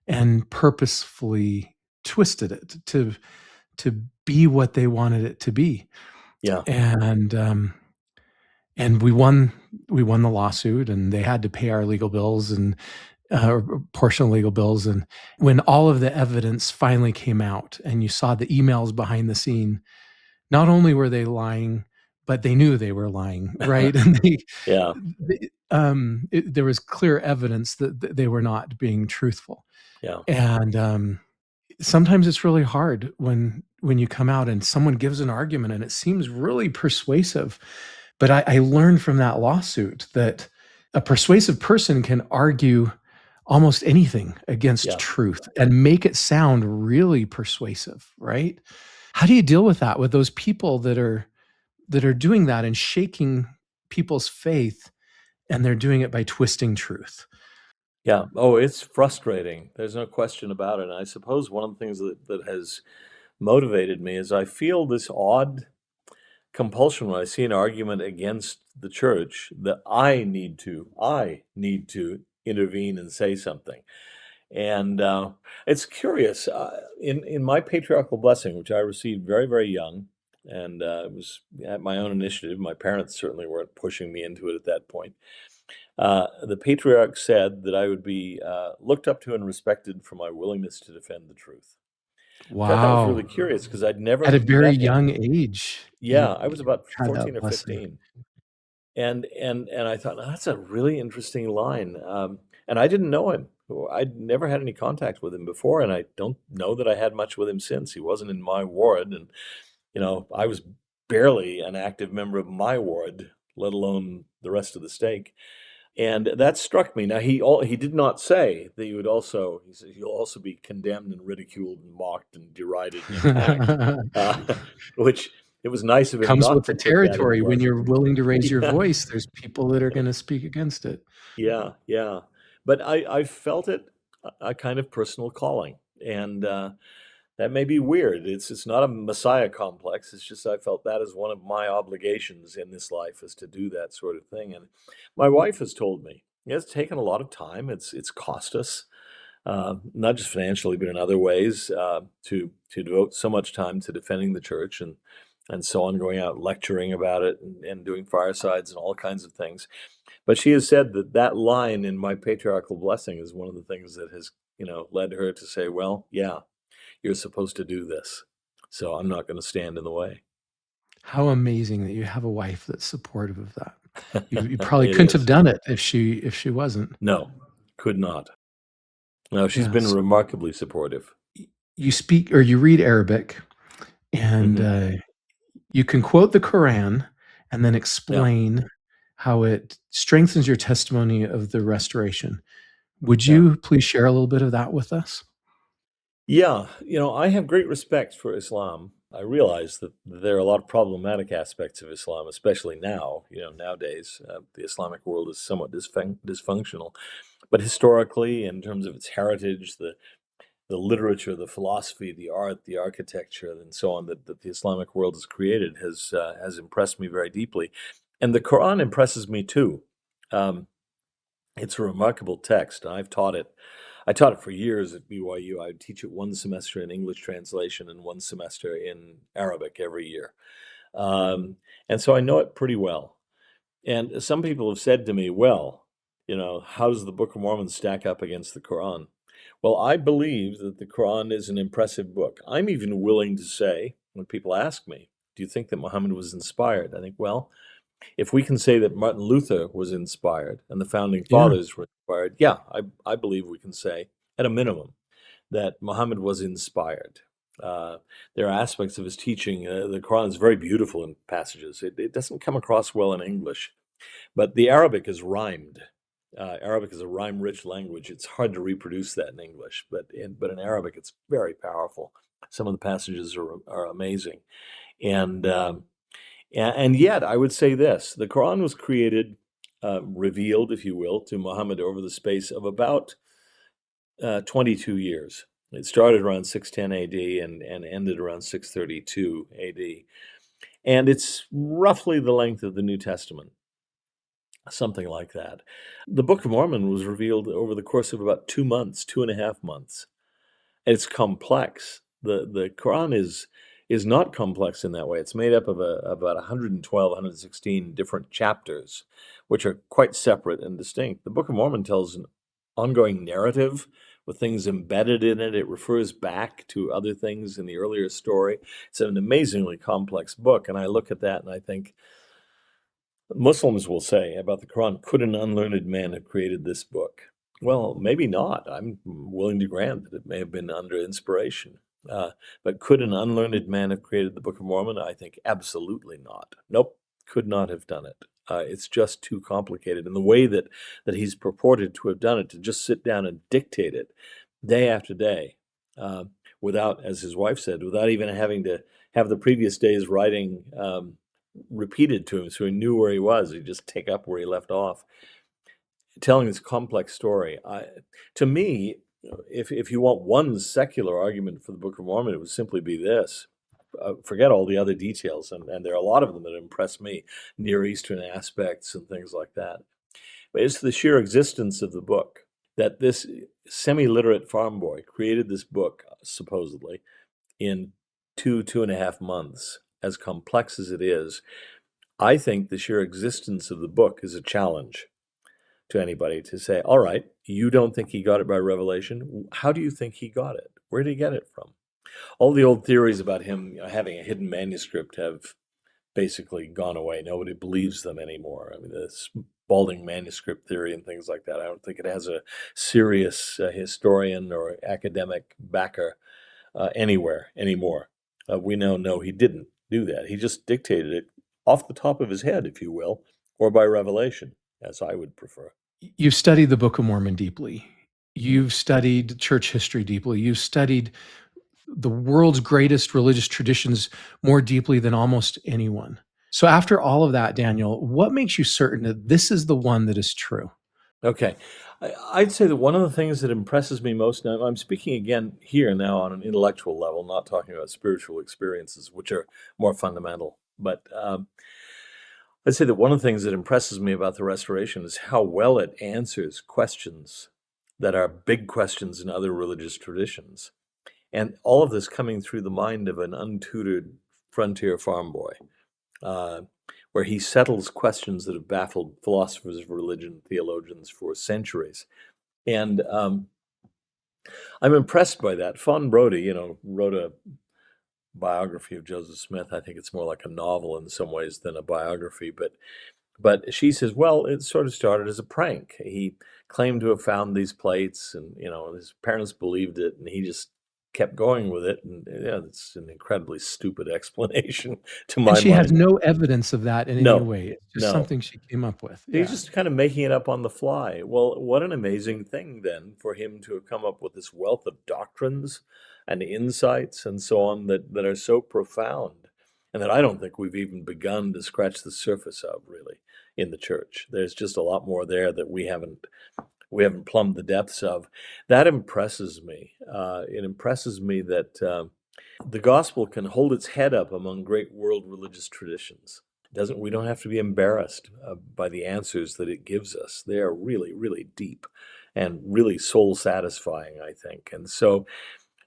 and purposefully twisted it to be what they wanted it to be. Yeah. And and we won the lawsuit, and they had to pay our legal bills and or portion of legal bills. And when all of the evidence finally came out and you saw the emails behind the scene, not only were they lying, but they knew they were lying, right? And Yeah. there was clear evidence that they were not being truthful. Yeah. And sometimes it's really hard when you come out and someone gives an argument and it seems really persuasive. But I learned from that lawsuit that a persuasive person can argue almost anything against Yeah. truth and make it sound really persuasive, right? How do you deal with that, with those people that are doing that and shaking people's faith, and they're doing it by twisting truth? Yeah. Oh, it's frustrating. There's no question about it. And I suppose one of the things that has motivated me is I feel this odd compulsion when I see an argument against the church that I need to intervene and say something. And it's curious. In my patriarchal blessing, which I received very, very young, and it was at my own initiative, my parents certainly weren't pushing me into it at that point. The patriarch said that I would be looked up to and respected for my willingness to defend the truth. Which I thought was really Wow. curious because I'd never At a very met young him. age, Yeah, I was you about had 14 that or blessing. 15. And I thought, "Oh, that's a really interesting line." And I didn't know him. I'd never had any contact with him before, and I don't know that I had much with him since. He wasn't in my ward, and I was barely an active member of my ward, let alone the rest of the stake. And that struck me. Now he did not say that he said you'll also be condemned and ridiculed and mocked and derided and attacked, uh, which it was nice of him Comes not with to the put that in territory. When writing. you're willing to raise your Yeah. voice, there's people that are gonna speak against it. Yeah, yeah. But I felt it a kind of personal calling, and, that may be weird. It's not a messiah complex, it's just I felt that is one of my obligations in this life is to do that sort of thing, and my wife has told me, "Yeah, it's taken a lot of time, it's cost us, not just financially, but in other ways, to devote so much time to defending the church and so on, going out lecturing about it and doing firesides and all kinds of things." But she has said that that line in my patriarchal blessing is one of the things that has, led her to say, "Well, yeah, you're supposed to do this. So I'm not going to stand in the way." How amazing that you have a wife that's supportive of that. You probably It couldn't have is. done it if she wasn't. No, could not. No, she's Yeah, been so remarkably supportive. you speak or you read Arabic, and, Hmm. you can quote the Quran and then Yeah, explain how it strengthens your testimony of the restoration. Would yeah. you please share a little bit of that with us? Yeah, I have great respect for Islam. I realize that there are a lot of problematic aspects of Islam, especially now. Nowadays, the Islamic world is somewhat dysfunctional. But historically, in terms of its heritage, the literature, the philosophy, the art, the architecture, and so on that the Islamic world has created has impressed me very deeply, and the Quran impresses me too. Um, it's a remarkable text. And I've taught it. I taught it for years at BYU. I would teach it one semester in English translation and one semester in Arabic every year, um, and so I know it pretty well. And some people have said to me, well, how does the Book of Mormon stack up against the Quran? Well, I believe that the Quran is an impressive book. I'm even willing to say, when people ask me, do you think that Muhammad was inspired? I think, well, if we can say that Martin Luther was inspired and the founding Yeah. fathers were inspired, yeah, I believe we can say, at a minimum, that Muhammad was inspired. There are aspects of his teaching. The Quran is very beautiful in passages. It doesn't come across well in English, but the Arabic is rhymed. Arabic is a rhyme-rich language. It's hard to reproduce that in English, but in Arabic, it's very powerful. Some of the passages are amazing, and and yet I would say this: the Quran was created, revealed, if you will, to Muhammad over the space of about 22 years. It started around 610 AD and ended around 632 AD. And it's roughly the length of the New Testament, something like that. The Book of Mormon was revealed over the course of about 2 months, 2.5 months. It's complex. The Quran is not complex in that way. It's made up of about 112, 116 different chapters, which are quite separate and distinct. The Book of Mormon tells an ongoing narrative with things embedded in it. It refers back to other things in the earlier story. It's an amazingly complex book, and I look at that and I think, Muslims will say about the Quran, could an unlearned man have created this book? Well, maybe not. I'm willing to grant that it may have been under inspiration. But could an unlearned man have created the Book of Mormon? I think absolutely not. Nope, could not have done it. It's just too complicated. And the way that he's purported to have done it, to just sit down and dictate it day after day, without, as his wife said, without even having to have the previous day's writing repeated to him so he knew where he was. He'd just take up where he left off. Telling this complex story, to me, if you want one secular argument for the Book of Mormon, it would simply be this. Forget all the other details, and there are a lot of them that impress me, Near Eastern aspects and things like that. But it's the sheer existence of the book, that this semi-literate farm boy created this book, supposedly, in 2.5 months, as complex as it is. I think the sheer existence of the book is a challenge to anybody to say, all right, you don't think he got it by revelation? How do you think he got it? Where did he get it from? All the old theories about him having a hidden manuscript have basically gone away. Nobody believes them anymore. I mean, this balding manuscript theory and things like that, I don't think it has a serious historian or academic backer anywhere anymore. We now know he didn't do that. He just dictated it off the top of his head, if you will, or by revelation, as I would prefer. You've studied the Book of Mormon deeply. You've studied church history deeply. You've studied the world's greatest religious traditions more deeply than almost anyone. So after all of that, Daniel, what makes you certain that this is the one that is true? Okay. I'd say that one of the things that impresses me most now, I'm speaking again here now on an intellectual level, not talking about spiritual experiences, which are more fundamental. But I'd say that one of the things that impresses me about the Restoration is how well it answers questions that are big questions in other religious traditions. And all of this coming through the mind of an untutored frontier farm boy, where he settles questions that have baffled philosophers of religion, theologians for centuries. And I'm impressed by that. Fawn Brodie, wrote a biography of Joseph Smith. I think it's more like a novel in some ways than a biography, but she says, well, it sort of started as a prank. He claimed to have found these plates, and his parents believed it, and he just kept going with it. And it's an incredibly stupid explanation to And my she has mind. no evidence of that in any No, way. It's just no. something she came up with. He's Yeah. just kind of making it up on the fly. Well, what an amazing thing then for him to have come up with this wealth of doctrines and insights and so on that are so profound, and that I don't think we've even begun to scratch the surface of, really, in the church. There's just a lot more there that we haven't plumbed the depths of. That impresses me. It impresses me that the gospel can hold its head up among great world religious traditions. We don't have to be embarrassed by the answers that it gives us. They are really, really deep and really soul satisfying, I think. And so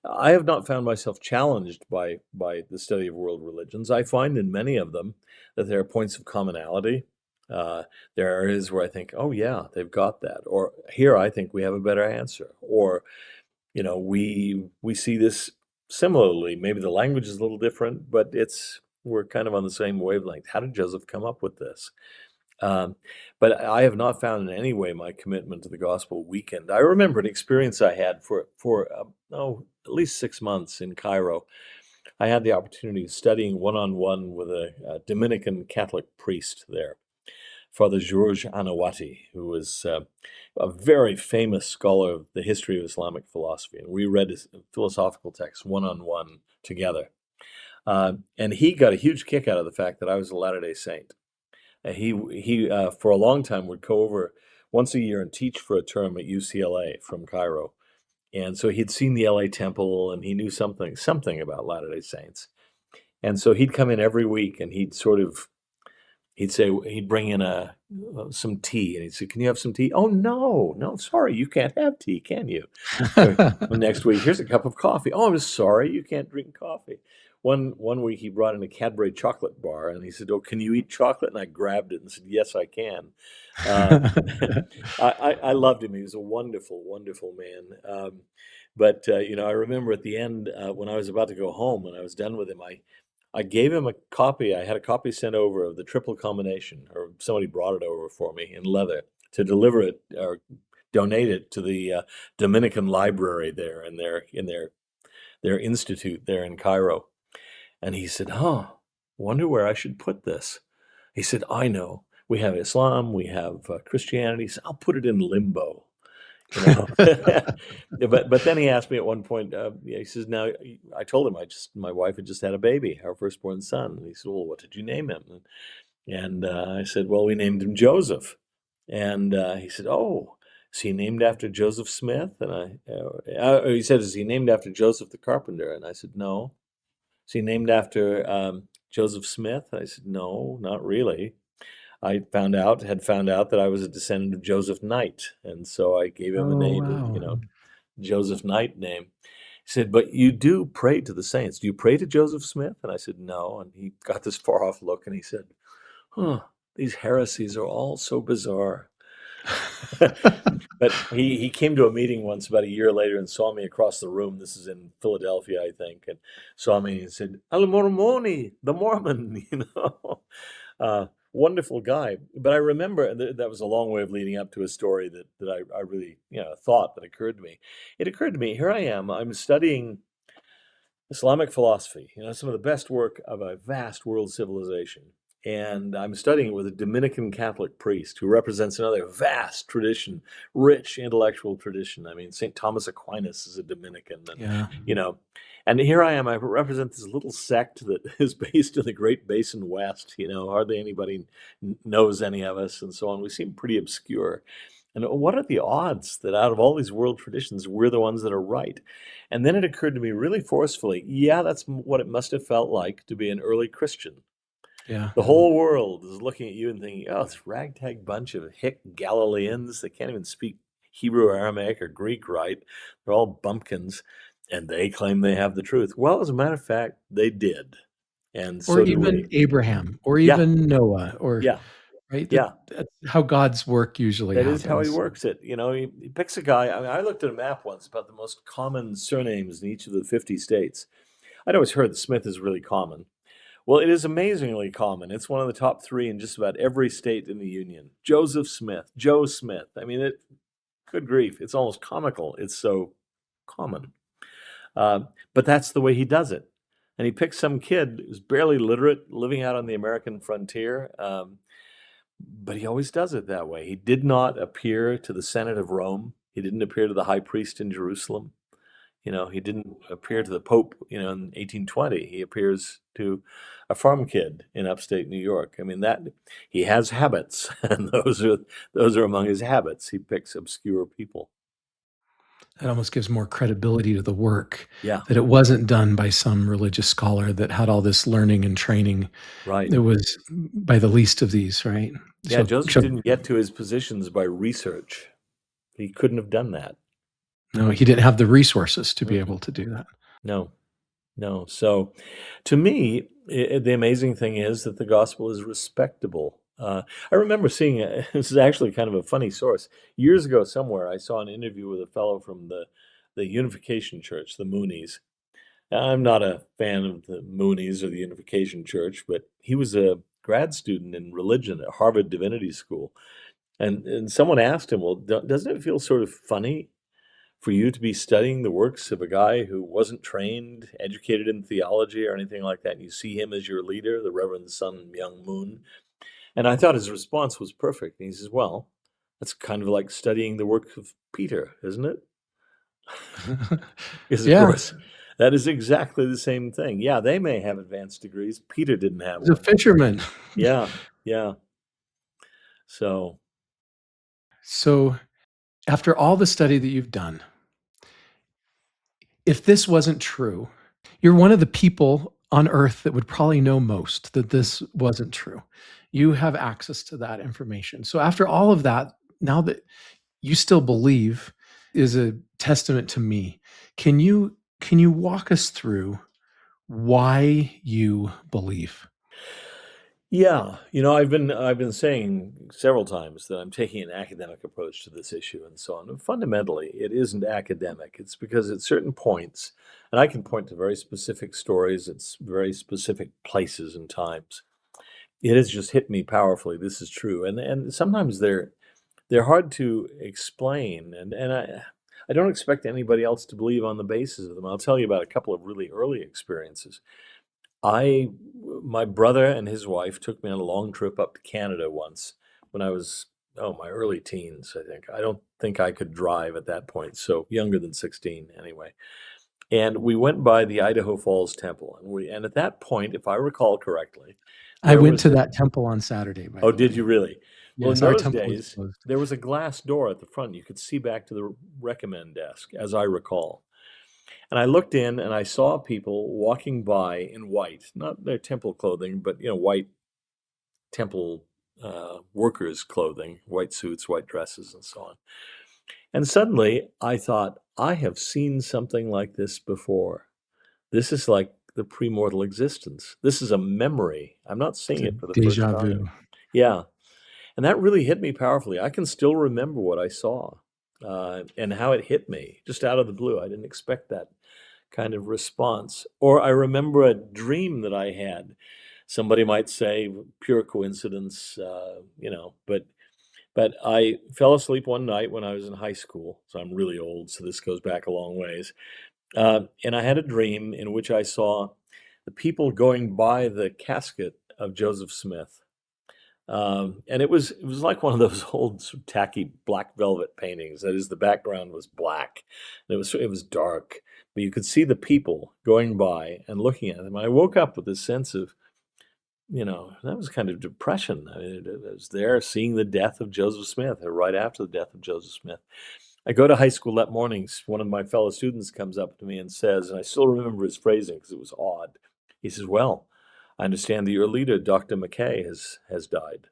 I have not found myself challenged by the study of world religions. I find in many of them that there are points of commonality. There are areas where I think, oh yeah, they've got that. Or here I think we have a better answer. Or, we see this similarly. Maybe the language is a little different, but we're kind of on the same wavelength. How did Joseph come up with this? Um, but I have not found in any way my commitment to the gospel weakened. I remember an experience I had for at least 6 months in Cairo. I had the opportunity of studying one-on-one with a Dominican Catholic priest there, Father George Anawati, who was a very famous scholar of the history of Islamic philosophy. And we read his philosophical texts one-on-one together. And he got a huge kick out of the fact that I was a Latter-day Saint. He for a long time would go over once a year and teach for a term at UCLA from Cairo. And so he'd seen the LA Temple and he knew something about Latter-day Saints. And so he'd come in every week and he'd bring in some tea and he'd say, "Can you have some tea?" "Oh, no, sorry, you can't have tea, can you?" Or next week, "Here's a cup of coffee." "Oh, I'm sorry, you can't drink coffee." One week he brought in a Cadbury chocolate bar and he said, "Oh, can you eat chocolate?" And I grabbed it and said, "Yes, I can." Uh, I loved him. He was a wonderful, wonderful man. I remember at the end, when I was about to go home, when I was done with him, I gave him a copy. I had a copy sent over of the triple combination, or somebody brought it over for me in leather to deliver it or donate it to the Dominican library there in their institute there in Cairo. And he said, wonder where I should put this. He said, "I know. We have Islam, we have Christianity. So I'll put it in limbo." You know, but then he asked me at one point. He says, "Now," I told him my wife had just had a baby, our firstborn son. And he said, "Well, what did you name him?" And I said, "Well, we named him Joseph." And he said, "Oh, is he named after Joseph Smith?" And he said, "Is he named after Joseph the carpenter?" And I said, "No." "Is he named after Joseph Smith?" I said, "No, not really." I had found out that I was a descendant of Joseph Knight, and so I gave him a Oh, name, wow. Joseph Knight name. He said, "But you do pray to the saints. Do you pray to Joseph Smith?" And I said, "No." And he got this far off look and he said, "Huh, these heresies are all so bizarre." But he came to a meeting once about a year later and saw me across the room. This is in Philadelphia, I think, and saw me and said, "Al Mormoni, the Mormon," Wonderful guy. But I remember, and that was a long way of leading up to a story that I really, thought that occurred to me. It occurred to me, here I am, I'm studying Islamic philosophy, some of the best work of a vast world civilization. And I'm studying it with a Dominican Catholic priest who represents another vast tradition, rich intellectual tradition. I mean, St. Thomas Aquinas is a Dominican, and Yeah. you know, and here I am. I represent this little sect that is based in the Great Basin West. Hardly anybody knows any of us, and so on. We seem pretty obscure. And what are the odds that out of all these world traditions, we're the ones that are right? And then it occurred to me really forcefully, yeah, that's what it must have felt like to be an early Christian. Yeah. The whole world is looking at you and thinking, "Oh, this ragtag bunch of hick Galileans, they can't even speak Hebrew, Aramaic, or Greek right. They're all bumpkins, and they claim they have the truth." Well, as a matter of fact, they did, and Or so do even we. Abraham, or Yeah, even Noah, or yeah, right? yeah. That's how God's work usually That is how he happens. works it. He picks a guy. I mean, I looked at a map once about the most common surnames in each of the 50 states. I'd always heard that Smith is really common. Well, it is amazingly common. It's one of the top three in just about every state in the union. Joseph Smith, Joe Smith. I mean, good grief, it's almost comical. It's so common. But that's the way he does it. And he picks some kid who's barely literate, living out on the American frontier. But he always does it that way. He did not appear to the Senate of Rome. He didn't appear to the high priest in Jerusalem. He didn't appear to the Pope, in 1820. He appears to a farm kid in upstate New York. I mean, that he has habits, and those are among his habits. He picks obscure people. It almost gives more credibility to the work, Yeah, that it wasn't done by some religious scholar that had all this learning and training. right. It was by the least of these, right? Yeah, So Joseph didn't get to his positions by research. He couldn't have done that. no, he didn't have the resources to be able Mm-mm. to do that. No, no. So, to me, the amazing thing is that the gospel is respectable. I remember seeing this is actually kind of a funny source. Years ago, somewhere, I saw an interview with a fellow from the Unification Church, the Moonies. I'm not a fan of the Moonies or the Unification Church, but he was grad student in religion at Harvard Divinity School. And someone asked him, "Well, doesn't it feel sort of funny for you to be studying the works of a guy who wasn't trained, educated in theology or anything like that, and you see him as your leader, the Reverend Sun Myung Moon?" And I thought his response was perfect. And he says, "Well, that's kind of like studying the work of Peter, isn't it?" Because, of Yeah, course, that is exactly the same thing. Yeah, they may have advanced degrees. Peter didn't have he's a one. fisherman. Yeah, yeah. So, So, after all the study that you've done, if this wasn't true, you're one of the people on earth that would probably know most that this wasn't true. You have access to that information. So, after all of that, now that you still believe is a testament to me. Can you walk us through why you believe? yeah, I've been saying several times that I'm taking an academic approach to this issue and so on. And fundamentally, it isn't academic. It's because at certain points, and I can point to very specific stories, it's very specific places and times. It has just hit me powerfully. This is true, and sometimes they're hard to explain, and I don't expect anybody else to believe on the basis of them. I'll tell you about a couple of really early experiences. I My brother and his wife took me on a long trip up to Canada once when I was, oh, my early teens, I think. I don't think I could drive at that point, so younger than 16 anyway. And we went by the Idaho Falls Temple, and at that point, if I recall correctly, I there went was to a that temple on Saturday, by Oh, the did way. you really? Well, in Yes, our those temple was days, closed. there was a glass door at the front. You could see back to the recommend desk, as I recall. And I looked in and I saw people walking by in white, not their temple clothing, but white temple workers' clothing, white suits, white dresses, and so on. And suddenly I thought, I have seen something like this before. This is like the premortal existence. This is a memory. I'm not seeing The it for the first déjà time. vu. Yeah. And that really hit me powerfully. I can still remember what I saw and how it hit me just out of the blue. I didn't expect that kind of response. Or I remember a dream that I had. Somebody might say pure coincidence, but I fell asleep one night when I was in high school. So I'm really old, so this goes back a long ways. And I had a dream in which I saw the people going by the casket of Joseph Smith. And it was like one of those old sort of tacky black velvet paintings. That is, the background was black. And it was dark, but you could see the people going by and looking at them. I woke up with this sense of, that was kind of depression. I mean, I was there seeing the death of Joseph Smith, or right after the death of Joseph Smith. I go to high school that morning. One of my fellow students comes up to me and says, and I still remember his phrasing because it was odd. He says, "Well, I understand that your leader, Dr. McKay, has died."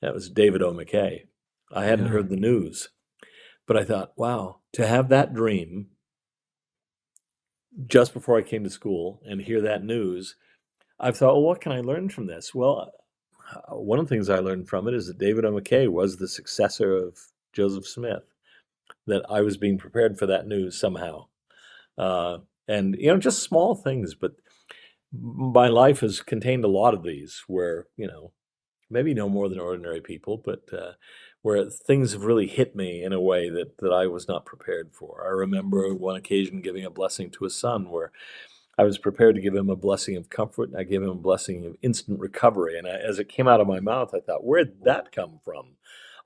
That was David O. McKay. I hadn't Yeah. heard the news, but I thought, wow, to have that dream just before I came to school and hear that news, I thought, well, what can I learn from this? Well, one of the things I learned from it is that David O. McKay was the successor of Joseph Smith, that I was being prepared for that news somehow. Uh, and, just small things, but my life has contained a lot of these where, maybe no more than ordinary people, but where things have really hit me in a way that I was not prepared for. I remember one occasion giving a blessing to a son where I was prepared to give him a blessing of comfort, and I gave him a blessing of instant recovery. And as it came out of my mouth, I thought, where'd that come from?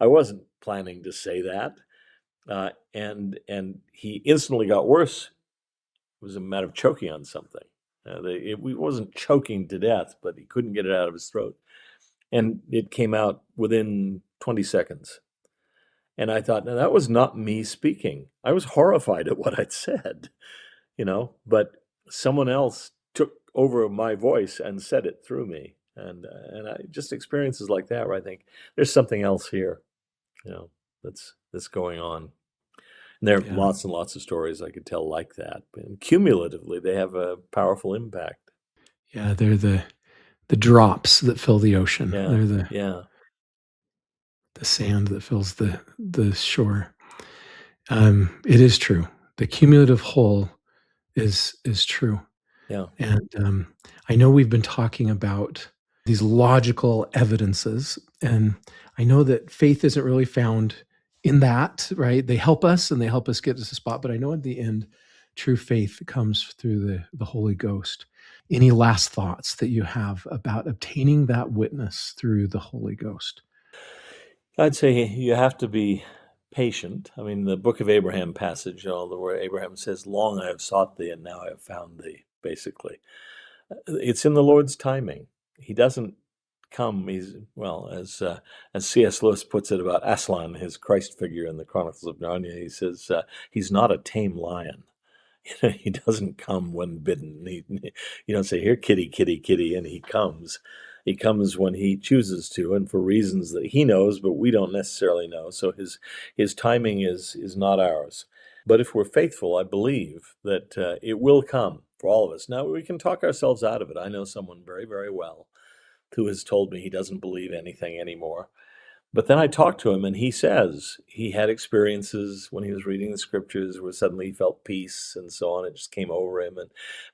I wasn't planning to say that. And he instantly got worse. It was a matter of choking on something. It wasn't choking to death, but he couldn't get it out of his throat. And it came out within 20 seconds. And I thought, now that was not me speaking. I was horrified at what I'd said, but someone else took over my voice and said it through me. And I just experiences like that where I think there's something else here, you know, that's going on. And there are Yeah. lots and lots of stories I could tell like that. And cumulatively, they have a powerful impact. Yeah, they're the drops that fill the ocean. Yeah, They're the yeah, the sand that fills the shore. It is true. The cumulative whole is true. yeah. And I know we've been talking about these logical evidences. And I know that faith isn't really found in that, right? They help us and they help us get to the spot. But I know in the end, true faith comes through the Holy Ghost. Any last thoughts that you have about obtaining that witness through the Holy Ghost? I'd say you have to be patient. I mean, the Book of Abraham passage, where Abraham says, "Long I have sought thee, and now I have found thee," basically. It's in the Lord's timing. He doesn't come. Well, as C.S. Lewis puts it about Aslan, his Christ figure in the Chronicles of Narnia. He says he's not a tame lion. He doesn't come when bidden. You don't say, "Here, kitty, kitty, kitty," and he comes. He comes when he chooses to, and for reasons that he knows, but we don't necessarily know. So his timing is not ours. But if we're faithful, I believe that it will come for all of us. Now, we can talk ourselves out of it. I know someone very, very well who has told me he doesn't believe anything anymore. But then I talked to him, and he says he had experiences when he was reading the scriptures where suddenly he felt peace and so on. It just came over him,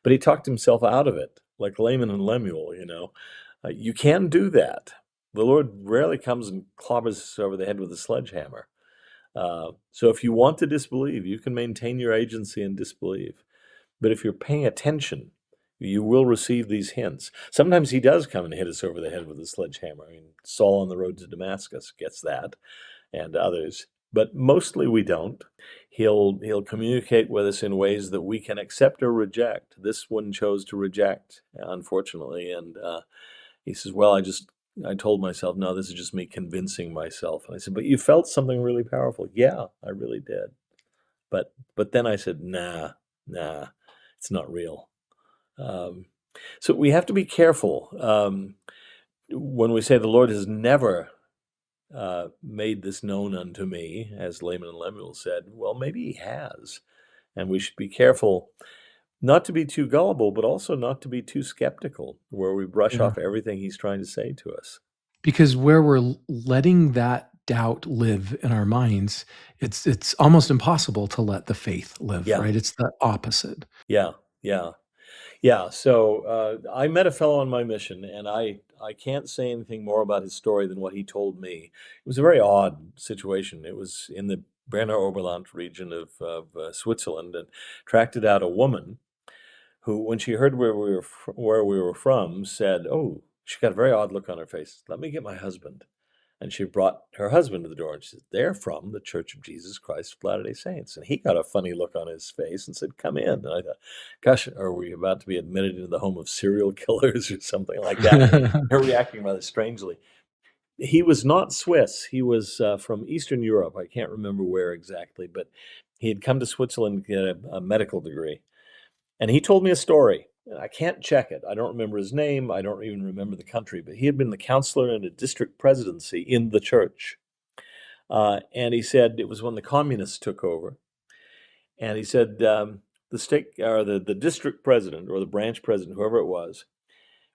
but he talked himself out of it, like Laman and Lemuel. You can do that. The Lord rarely comes and clobbers us over the head with a sledgehammer. So if you want to disbelieve, you can maintain your agency and disbelieve. But if you're paying attention, you will receive these hints. Sometimes he does come and hit us over the head with a sledgehammer. I mean, Saul on the road to Damascus gets that, and others. But mostly we don't. He'll communicate with us in ways that we can accept or reject. This one chose to reject, unfortunately. And he says, "Well, I told myself, no, this is just me convincing myself." And I said, "But you felt something really powerful." "Yeah, I really did." But then I said, nah, it's not real. So we have to be careful when we say the Lord has never made this known unto me, as Laman and Lemuel said. Well, maybe he has. And we should be careful not to be too gullible, but also not to be too skeptical, where we brush Yeah. off everything he's trying to say to us. Because where we're letting that doubt live in our minds, it's almost impossible to let the faith live, Yeah, right? It's the opposite. yeah, yeah. Yeah, so I met a fellow on my mission, and I can't say anything more about his story than what he told me. It was a very odd situation. It was in the Berner Oberland region of Switzerland, and tracked out a woman who, when she heard where we were from, said, "Oh," she got a very odd look on her face. "Let me get my husband." And she brought her husband to the door, and she said, "They're from the Church of Jesus Christ of Latter-day Saints." And he got a funny look on his face and said, "Come in." And I thought, gosh, are we about to be admitted into the home of serial killers or something like that? They're reacting rather strangely. He was not Swiss. He was from Eastern Europe. I can't remember where exactly, but he had come to Switzerland to get a medical degree. And he told me a story. I can't check it. I don't remember his name. I don't even remember the country, but he had been the counselor in a district presidency in the church. And he said it was when the communists took over. And he said the state or the district president or the branch president, whoever it was,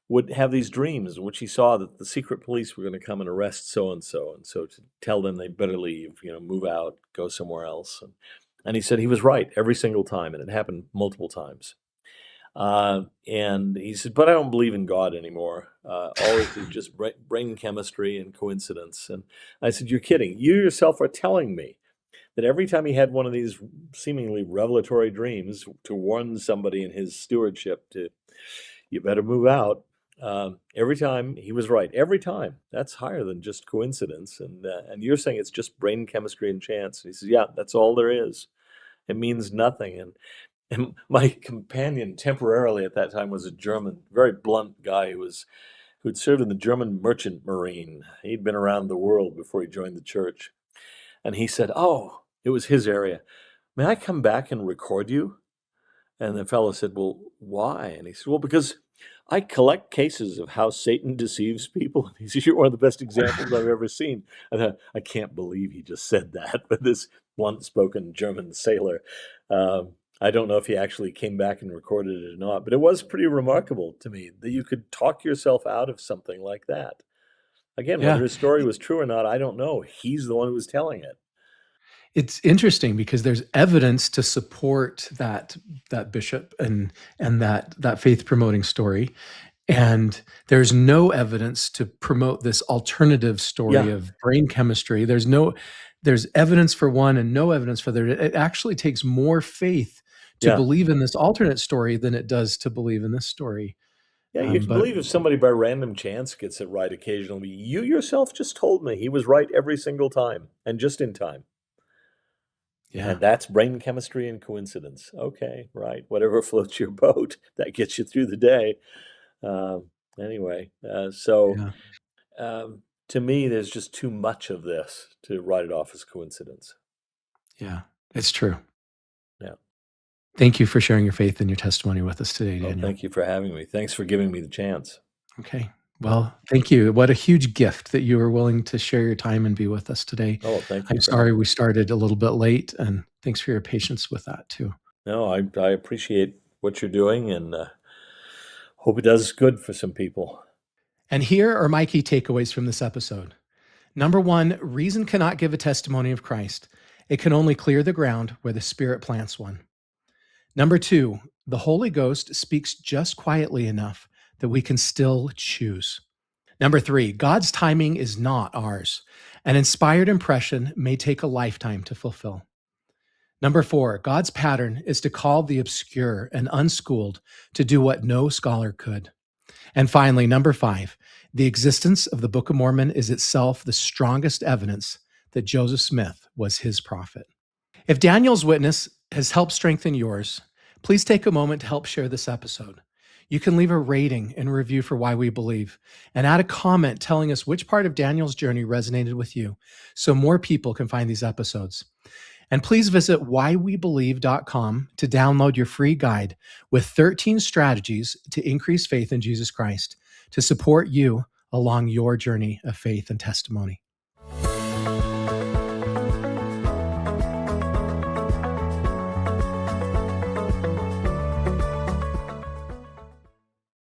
would have these dreams in which he saw that the secret police were going to come and arrest so and so to tell them they better leave, move out, go somewhere else. And he said he was right every single time, and it happened multiple times. And he said, "But I don't believe in God anymore. All this is just brain chemistry and coincidence." And I said, "You're kidding. You yourself are telling me that every time he had one of these seemingly revelatory dreams to warn somebody in his stewardship to, you better move out, every time he was right. Every time. That's higher than just coincidence. And you're saying it's just brain chemistry and chance." And he says, "Yeah, that's all there is. It means nothing." And my companion temporarily at that time was a German, very blunt guy who'd served in the German Merchant Marine. He'd been around the world before he joined the church. And he said, "Oh," it was his area, "may I come back and record you?" And the fellow said, "Well, why?" And he said, "Well, because I collect cases of how Satan deceives people." And he said, "You're one of the best examples I've ever seen." I thought, I can't believe he just said that, but this blunt-spoken German sailor, I don't know if he actually came back and recorded it or not, but it was pretty remarkable to me that you could talk yourself out of something like that. Again, whether Yeah. his story was true or not, I don't know. He's the one who was telling it. It's interesting because there's evidence to support that bishop and that faith promoting story. And there's no evidence to promote this alternative story Yeah, of brain chemistry. There's evidence for one and no evidence for the other. It actually takes more faith to yeah. believe in this alternate story than it does to believe in this story. Yeah, you can But believe if somebody by random chance gets it right occasionally. You yourself just told me he was right every single time, and just in time. yeah, And that's brain chemistry and coincidence. Okay, right. Whatever floats your boat, that gets you through the day. Anyway, yeah, to me, there's just too much of this to write it off as coincidence. yeah, it's true. Yeah. Thank you for sharing your faith and your testimony with us today, Well, Daniel. thank you for having me. Thanks for giving me the chance. Okay. Yeah. Well, thank you. What a huge gift that you were willing to share your time and be with us today. Oh, thank I'm you for sorry having we me. started a little bit late, and thanks for your patience with that too. No, I appreciate what you're doing and hope it does good for some people. And here are my key takeaways from this episode. Number one, reason cannot give a testimony of Christ. It can only clear the ground where the Spirit plants one. Number two, the Holy Ghost speaks just quietly enough that we can still choose. Number three, God's timing is not ours. An inspired impression may take a lifetime to fulfill. Number four, God's pattern is to call the obscure and unschooled to do what no scholar could. And finally, number five, the existence of the Book of Mormon is itself the strongest evidence that Joseph Smith was his prophet. If Daniel's witness has helped strengthen yours, please take a moment to help share this episode. You can leave a rating and review for Why We Believe and add a comment telling us which part of Daniel's journey resonated with you so more people can find these episodes. And please visit whywebelieve.com to download your free guide with 13 strategies to increase faith in Jesus Christ to support you along your journey of faith and testimony.